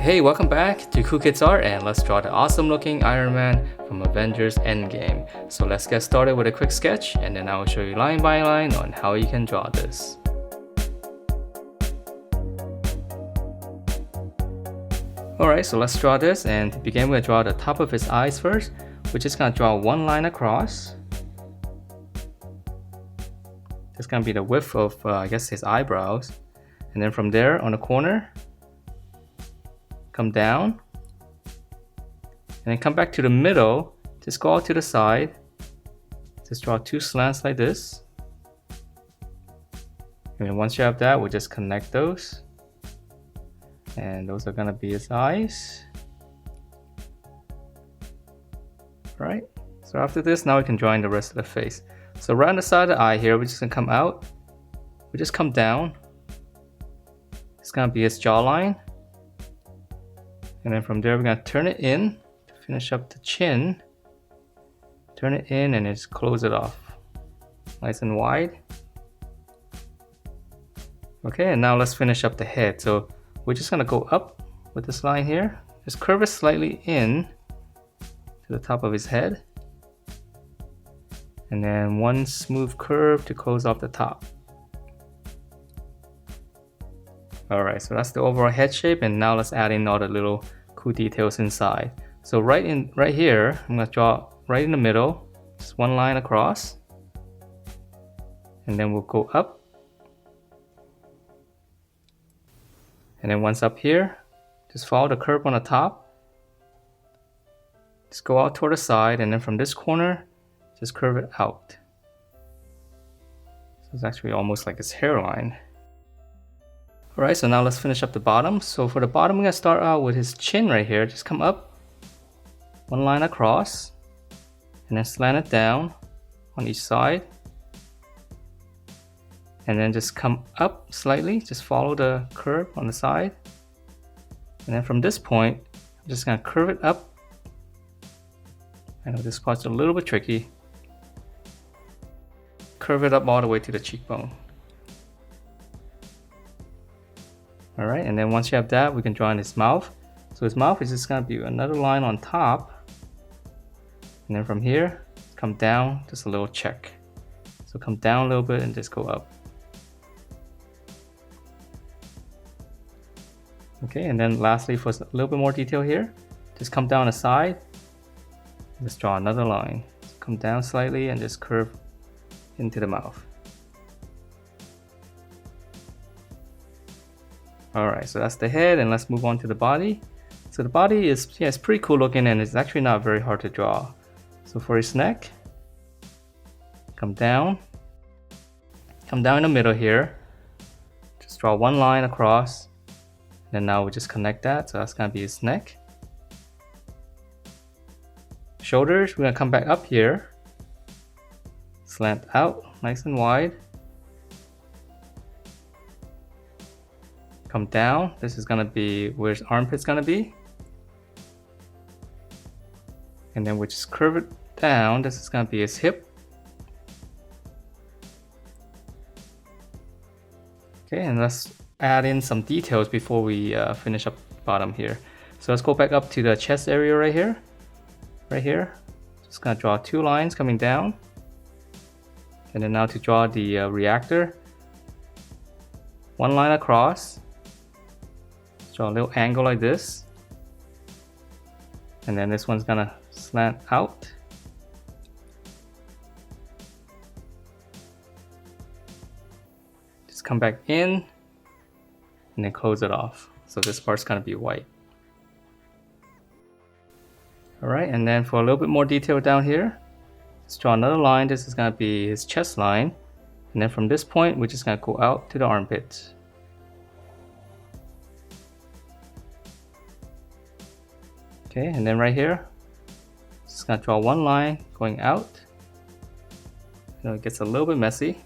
Hey, welcome back to Cool Kids Art, and let's draw the awesome looking Iron Man from Avengers Endgame. So let's get started with a quick sketch, and then I will show you line by line on how you can draw this. Alright, so let's draw this, and to begin we're going to draw the top of his eyes first. We're just going to draw one line across. That's going to be the width of, I guess, his eyebrows. And then from there, on the corner, come down, and then come back to the middle. Just go out to the side. Just draw two slants like this. And then once you have that, we'll just connect those. And those are gonna be his eyes. Right? So after this, now we can draw in the rest of the face. So right on the side of the eye here, we're just gonna come out. We just come down. It's gonna be his jawline. And then from there, we're gonna turn it in to finish up the chin. Turn it in and just close it off. Nice and wide. Okay, and now let's finish up the head. So we're just gonna go up with this line here. Just curve it slightly in to the top of his head. And then one smooth curve to close off the top. Alright, so that's the overall head shape, and now let's add in all the little cool details inside. So right here, I'm gonna draw right in the middle, just one line across. And then we'll go up. And then once up here, just follow the curve on the top. Just go out toward the side, and then from this corner, just curve it out. So it's actually almost like his hairline. Alright, so now let's finish up the bottom. So for the bottom, we're going to start out with his chin right here. Just come up, one line across, and then slant it down on each side. And then just come up slightly, just follow the curve on the side. And then from this point, I'm just going to curve it up. I know this part's a little bit tricky. Curve it up all the way to the cheekbone. Alright, and then once you have that, we can draw in his mouth. So his mouth is just going to be another line on top. And then from here, come down, just a little check. So come down a little bit and just go up. Okay, and then lastly, for a little bit more detail here, just come down the side. Just draw another line. Come down slightly and just curve into the mouth. Alright, so that's the head, and let's move on to the body. So the body is, it's pretty cool looking, and it's actually not very hard to draw. So for his neck, come down in the middle here. Just draw one line across, and now we just connect that, so that's gonna be his neck. Shoulders, we're gonna come back up here, slant out, nice and wide. Come down, this is gonna be where his armpit's gonna be. And then we just curve it down, this is gonna be his hip. Okay, and let's add in some details before we finish up bottom here. So let's go back up to the chest area right here. Right here, just gonna draw two lines coming down. And then now to draw the reactor, one line across. Draw a little angle like this, and then this one's gonna slant out. Just come back in and then close it off. So this part's gonna be white. Alright, and then for a little bit more detail down here, let's draw another line. This is gonna be his chest line, and then from this point we're just gonna go out to the armpit. Okay, and then right here, just gonna draw one line going out. You know, it gets a little bit messy.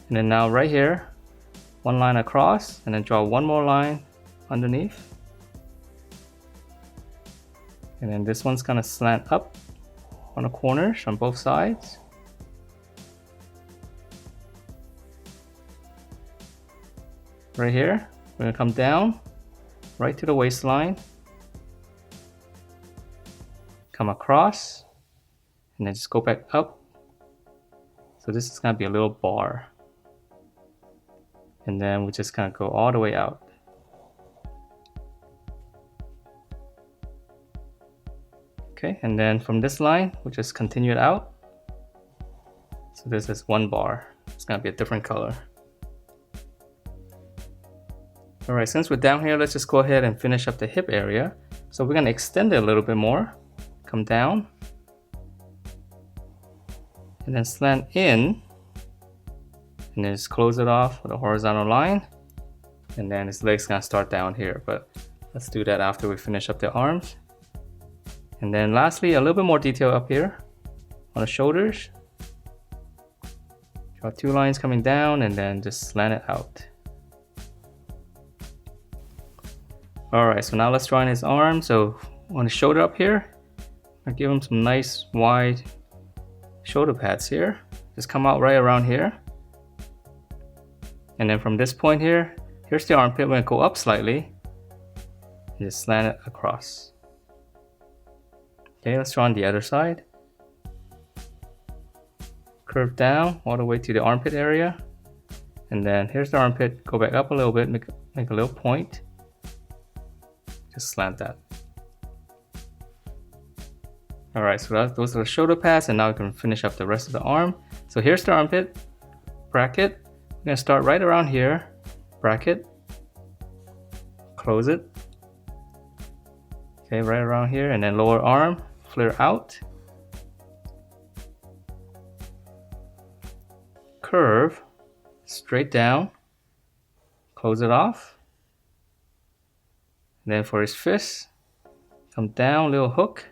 And then now right here, one line across, and then draw one more line underneath. And then this one's gonna slant up on the corners on both sides. Right here, we're gonna come down right to the waistline, come across, and then just go back up. So this is gonna be a little bar. And then we're just gonna go all the way out. Okay, and then from this line, we'll just continue it out. So this is one bar. It's gonna be a different color. Alright, since we're down here, let's just go ahead and finish up the hip area. So we're gonna extend it a little bit more. Come down. And then slant in. And then just close it off with a horizontal line. And then his leg's gonna start down here, but let's do that after we finish up the arms. And then lastly, a little bit more detail up here on the shoulders. Draw two lines coming down and then just slant it out. Alright, so now let's draw in his arm. So on the shoulder up here, I'll give him some nice wide shoulder pads here. Just come out right around here. And then from this point here, here's the armpit. We're gonna go up slightly and just slant it across. Okay, let's draw on the other side. Curve down all the way to the armpit area. And then here's the armpit. Go back up a little bit, make a little point. Just slant that. Alright, so those are the shoulder pads, and now we can finish up the rest of the arm. So here's the armpit bracket. We're gonna start right around here. Bracket. Close it. Okay, right around here, and then lower arm, flare out. Curve, straight down. Close it off. And then for his fist, come down, little hook.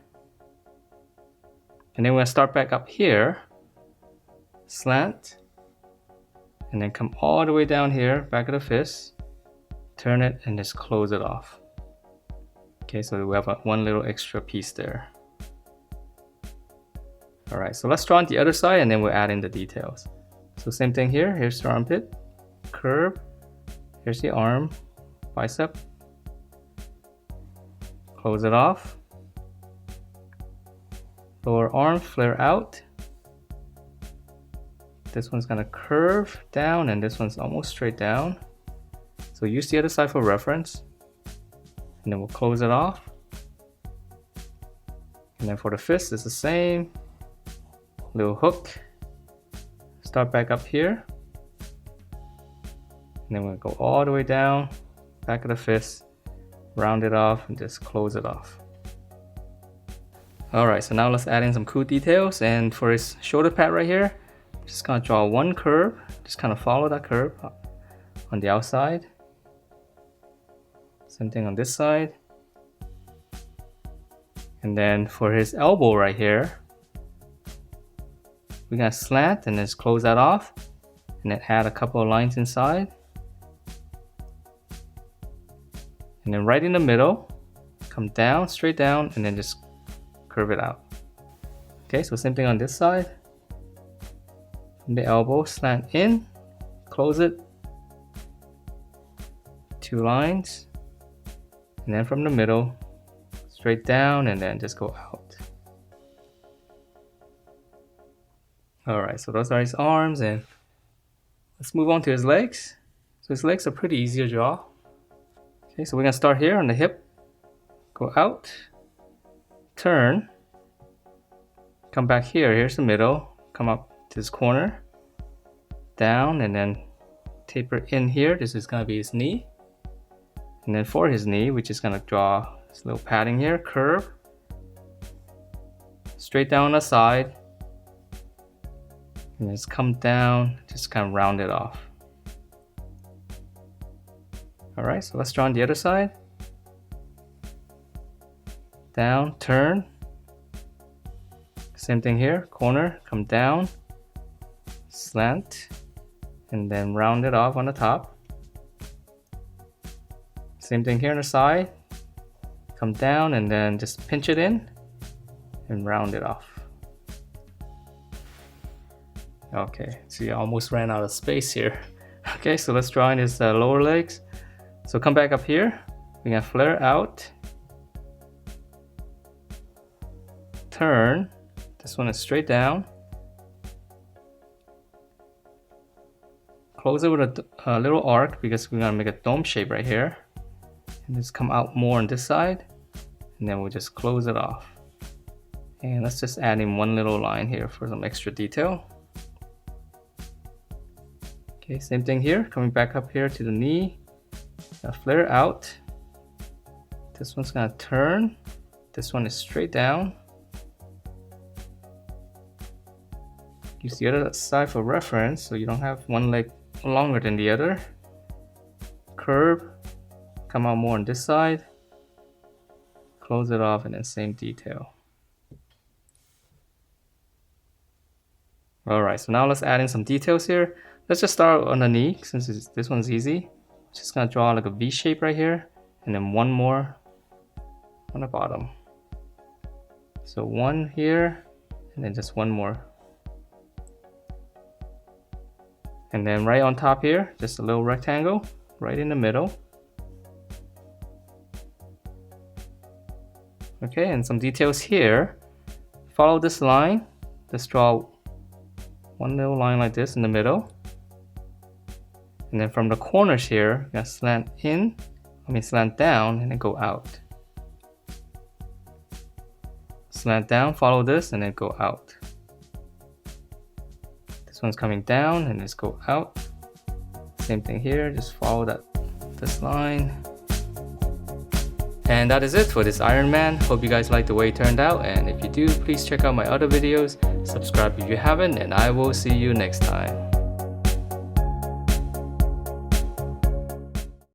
And then we're gonna start back up here. Slant. And then come all the way down here, back of the fist. Turn it and just close it off. Okay, so we have one little extra piece there. Alright, so let's draw on the other side and then we'll add in the details. So same thing here, here's the armpit, curve, here's the arm, bicep, close it off, lower arm, flare out. This one's gonna curve down and this one's almost straight down. So use the other side for reference. And then we'll close it off. And then for the fist, it's the same. Little hook. Start back up here. And then we'll go all the way down, back of the fist, round it off, and just close it off. Alright, so now let's add in some cool details. And for his shoulder pad right here, just gonna draw one curve. Just kind of follow that curve on the outside. Same thing on this side. And then for his elbow right here, we're gonna slant and just close that off. And then add a couple of lines inside. And then right in the middle, come down, straight down, and then just curve it out. Okay, so same thing on this side. From the elbow, slant in, close it. Two lines. And then from the middle, straight down, and then just go out. Alright, so those are his arms, and let's move on to his legs. So his legs are pretty easy to draw. Okay, so we're gonna start here on the hip. Go out, turn, come back here, here's the middle, come up to this corner, down, and then taper in here. This is gonna be his knee. And then for his knee, we're just gonna draw this little padding here, curve, straight down the side, and just come down, just kind of round it off. Alright, so let's draw on the other side. Down, turn. Same thing here, corner, come down, slant, and then round it off on the top. Same thing here on the side, come down and then just pinch it in and round it off. Okay, see, I almost ran out of space here. Okay, so let's draw in his lower legs. So come back up here, We're gonna flare out, turn. This one is straight down. Close it with a little arc because we're gonna make a dome shape right here. And just come out more on this side. And then we'll just close it off. And let's just add in one little line here for some extra detail. Okay, same thing here. Coming back up here to the knee. Gonna flare out. This one's gonna turn. This one is straight down. Use the other side for reference so you don't have one leg longer than the other. Curve, come out more on this side, close it off, and then same detail. Alright, so now let's add in some details here. Let's just start on the knee since this one's easy. Just gonna draw like a V shape right here, and then one more on the bottom. So one here, and then just one more. And then right on top here, just a little rectangle right in the middle. Okay, and some details here. Follow this line. Let's draw one little line like this in the middle. And then from the corners here, we're gonna slant down and then go out. Slant down, follow this, and then go out. This one's coming down and just go out. Same thing here, just follow this line. And that is it for this Iron Man. Hope you guys like the way it turned out, and if you do, please check out my other videos, subscribe if you haven't, and I will see you next time.